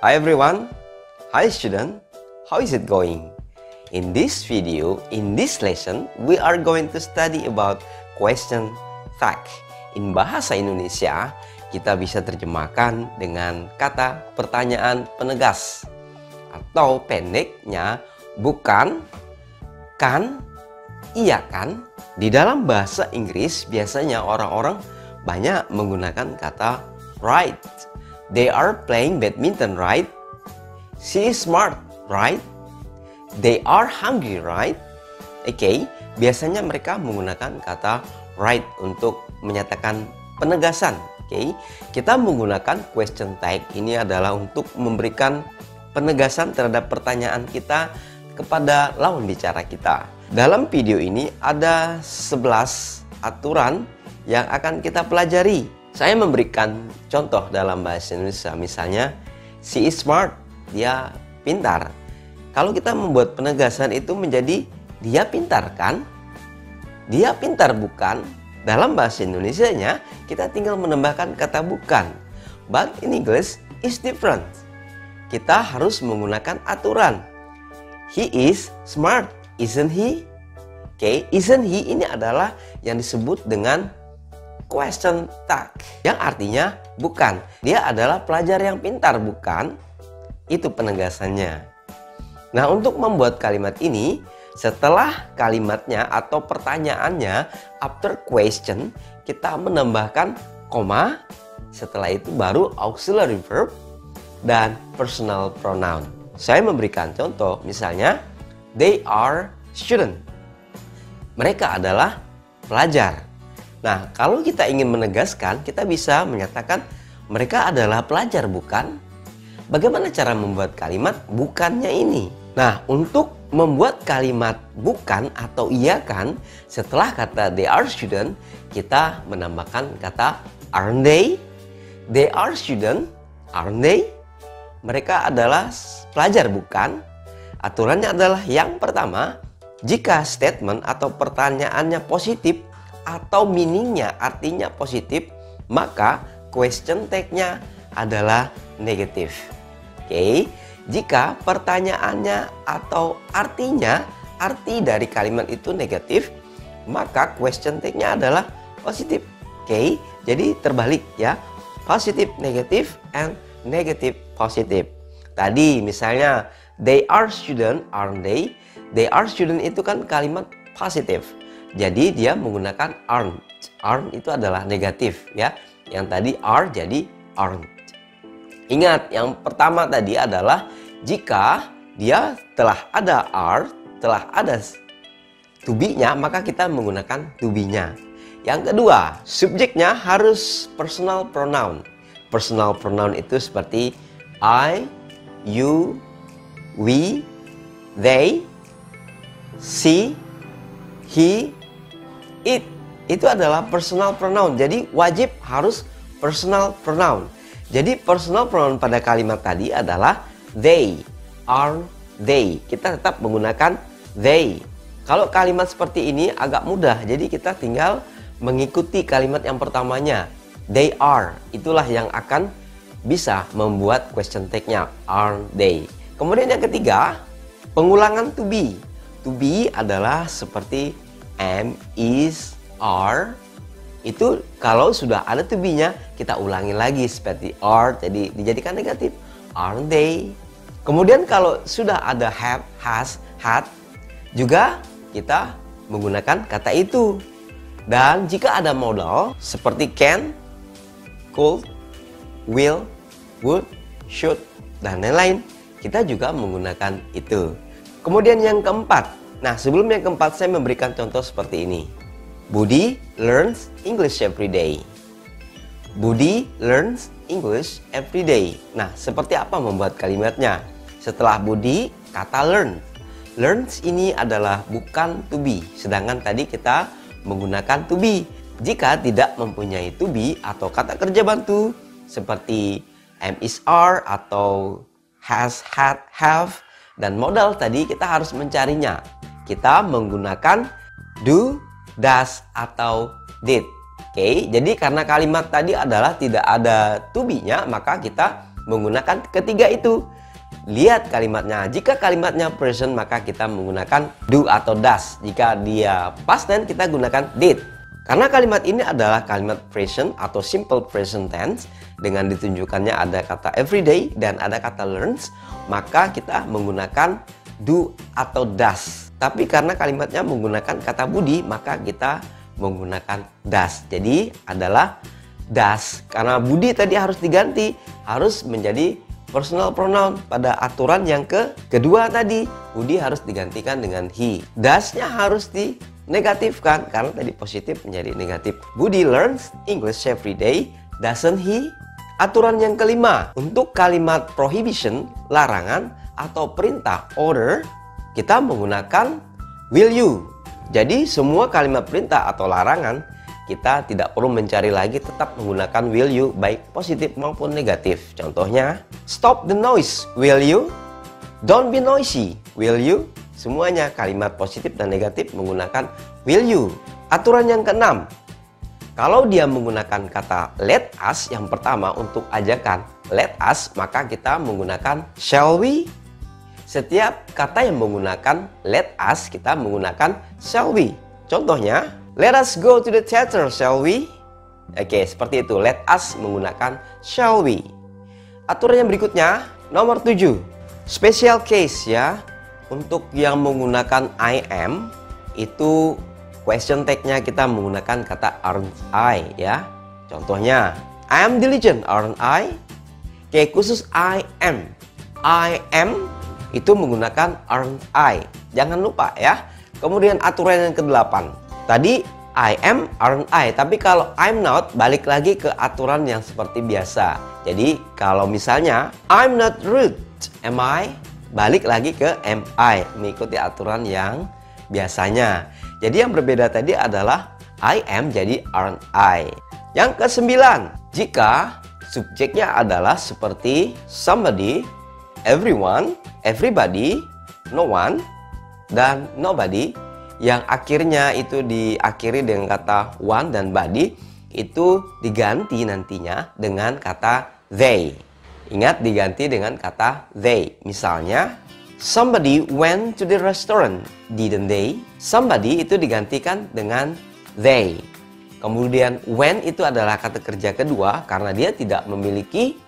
Hi everyone, hi student, how is it going? In this video, in this lesson, we are going to study about question tag. In bahasa Indonesia, kita bisa terjemahkan dengan kata pertanyaan penegas atau pendeknya bukan, kan, iya kan. Di dalam bahasa Inggris biasanya orang-orang banyak menggunakan kata right. They are playing badminton, right? She is smart, right? They are hungry, right? Oke, biasanya mereka menggunakan kata right untuk menyatakan penegasan. Oke, kita menggunakan question tag ini adalah untuk memberikan penegasan terhadap pertanyaan kita kepada lawan bicara kita. Dalam video ini ada 11 aturan yang akan kita pelajari. Saya memberikan contoh dalam bahasa Indonesia, misalnya she is smart, dia pintar. Kalau kita membuat penegasan itu menjadi dia pintar kan? Dia pintar bukan? Dalam bahasa Indonesianya kita tinggal menambahkan kata bukan. But in English is different. Kita harus menggunakan aturan. He is smart, isn't he? Oke, isn't he ini adalah yang disebut dengan question tag, yang artinya bukan. Dia adalah pelajar yang pintar bukan? Itu penegasannya. Nah, untuk membuat kalimat ini, setelah kalimatnya atau pertanyaannya after question, kita menambahkan koma. Setelah itu baru auxiliary verb dan personal pronoun. Saya memberikan contoh, misalnya they are student. Mereka adalah pelajar. Nah, kalau kita ingin menegaskan, kita bisa menyatakan mereka adalah pelajar bukan? Bagaimana cara membuat kalimat bukannya ini? Nah, untuk membuat kalimat bukan atau iya kan, setelah kata they are student, kita menambahkan kata aren't they? They are student, aren't they? Mereka adalah pelajar bukan? Aturannya adalah yang pertama, jika statement atau pertanyaannya positif atau meaningnya artinya positif, maka question tag-nya adalah negatif. Oke, jika pertanyaannya atau artinya, arti dari kalimat itu negatif, maka question tag-nya adalah positif. Oke, jadi terbalik ya, positif negatif and negatif positif. Tadi misalnya they are student, aren't they? They are student itu kan kalimat positif. Jadi dia menggunakan aren't. Aren't itu adalah negatif ya. Yang tadi are jadi aren't. Ingat, yang pertama tadi adalah jika dia telah ada are, telah ada to be-nya, maka kita menggunakan to be-nya. Yang kedua, subjeknya harus personal pronoun. Personal pronoun itu seperti I, you, we, they, she, he, it. Itu adalah personal pronoun. Jadi wajib harus personal pronoun. Jadi personal pronoun pada kalimat tadi adalah they, are they. Kita tetap menggunakan they. Kalau kalimat seperti ini agak mudah. Jadi kita tinggal mengikuti kalimat yang pertamanya. They are. Itulah yang akan bisa membuat question tag-nya. Aren't they? Kemudian yang ketiga, pengulangan to be. To be adalah seperti am, is, are. Itu kalau sudah ada to be-nya, kita ulangi lagi seperti are, jadi dijadikan negatif. Aren't they? Kemudian kalau sudah ada have, has, had, juga kita menggunakan kata itu. Dan jika ada modal seperti can, could, will, would, should, dan lain-lain, kita juga menggunakan itu. Kemudian yang keempat. Nah, sebelum yang keempat saya memberikan contoh seperti ini. Budi learns English every day. Budi learns English every day. Nah, seperti apa membuat kalimatnya? Setelah Budi, kata learn. Learns ini adalah bukan to be. Sedangkan tadi kita menggunakan to be. Jika tidak mempunyai to be atau kata kerja bantu seperti am, is, are atau has, had, have, dan modal tadi kita harus mencarinya. Kita menggunakan do, does, atau did. Oke, jadi karena kalimat tadi adalah tidak ada to be-nya, maka kita menggunakan ketiga itu. Lihat kalimatnya. Jika kalimatnya present maka kita menggunakan do atau does. Jika dia past tense kita gunakan did. Karena kalimat ini adalah kalimat present atau simple present tense dengan ditunjukkannya ada kata everyday dan ada kata learns, maka kita menggunakan do atau does. Tapi karena kalimatnya menggunakan kata budi, maka kita menggunakan does. Jadi adalah does. Karena budi tadi harus diganti, harus menjadi personal pronoun pada aturan yang kedua tadi. Budi harus digantikan dengan he. Does-nya harus dinegatifkan karena tadi positif menjadi negatif. Budi learns English every day, doesn't he? Aturan yang kelima, untuk kalimat prohibition, larangan atau perintah, order, kita menggunakan will you. Jadi semua kalimat perintah atau larangan kita tidak perlu mencari lagi, tetap menggunakan will you baik positif maupun negatif. Contohnya, stop the noise, will you? Don't be noisy, will you? Semuanya kalimat positif dan negatif menggunakan will you. Aturan yang keenam, kalau dia menggunakan kata let us yang pertama untuk ajakan let us, maka kita menggunakan shall we. Setiap kata yang menggunakan let us kita menggunakan shall we. Contohnya, let us go to the theater, shall we? Oke, seperti itu. Let us menggunakan shall we. Aturan yang berikutnya, nomor 7. Special case ya. Untuk yang menggunakan I am, itu question tag-nya kita menggunakan kata aren't I ya. Contohnya, I am diligent, aren't I? Oke, khusus I am. I am itu menggunakan aren't I. Jangan lupa ya. Kemudian aturan yang ke-8. Tadi I am, aren't I. Tapi kalau I'm not, balik lagi ke aturan yang seperti biasa. Jadi kalau misalnya I'm not rude, am I? Balik lagi ke am I, mengikuti aturan yang biasanya. Jadi yang berbeda tadi adalah I am jadi aren't I. Yang ke-9, jika subjeknya adalah seperti somebody, everyone, everybody, no one, dan nobody, yang akhirnya itu diakhiri dengan kata one dan body, itu diganti nantinya dengan kata they. Ingat, diganti dengan kata they. Misalnya, somebody went to the restaurant, didn't they? Somebody itu digantikan dengan they. Kemudian when itu adalah kata kerja kedua, karena dia tidak memiliki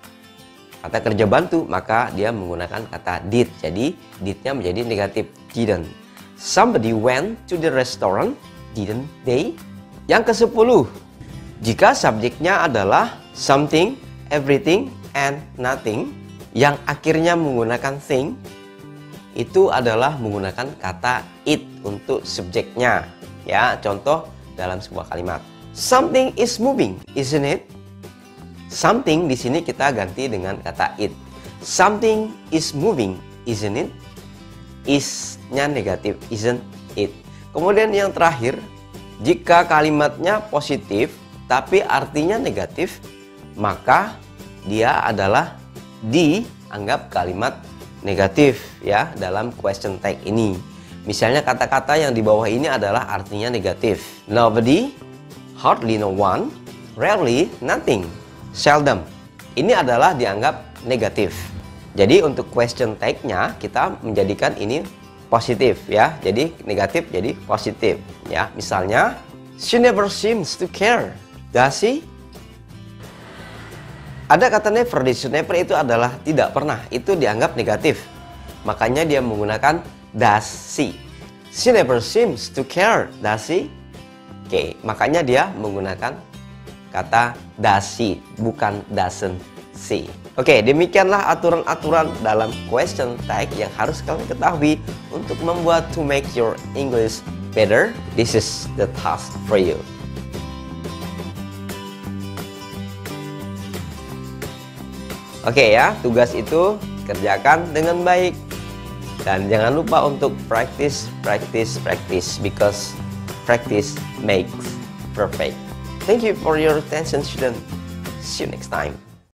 kata kerja bantu, maka dia menggunakan kata did. Jadi did-nya menjadi negatif, didn't. Somebody went to the restaurant, didn't they? Yang ke-10, jika subjeknya adalah something, everything, and nothing, yang akhirnya menggunakan thing, itu adalah menggunakan kata it untuk subjeknya. Ya, contoh dalam sebuah kalimat. Something is moving, isn't it? Something di sini kita ganti dengan kata it. Something is moving, isn't it? Is-nya negatif, isn't it. Kemudian yang terakhir, jika kalimatnya positif tapi artinya negatif, maka dia adalah dianggap kalimat negatif ya dalam question tag ini. Misalnya kata-kata yang di bawah ini adalah artinya negatif. Nobody, hardly no one, rarely, nothing, seldom. Ini adalah dianggap negatif. Jadi untuk question tag-nya kita menjadikan ini positif ya. Jadi negatif jadi positif ya. Misalnya, she never seems to care, does she? Ada kata never di situ. Never itu adalah tidak pernah. Itu dianggap negatif. Makanya dia menggunakan does she. She never seems to care, does she? Oke, makanya dia menggunakan kata does she, bukan doesn't she. Oke, demikianlah aturan-aturan dalam question tag yang harus kalian ketahui untuk membuat to make your English better. This is the task for you. Oke ya, tugas itu kerjakan dengan baik. Dan jangan lupa untuk practice, because practice makes perfect. Thank you for your attention, student. See you next time.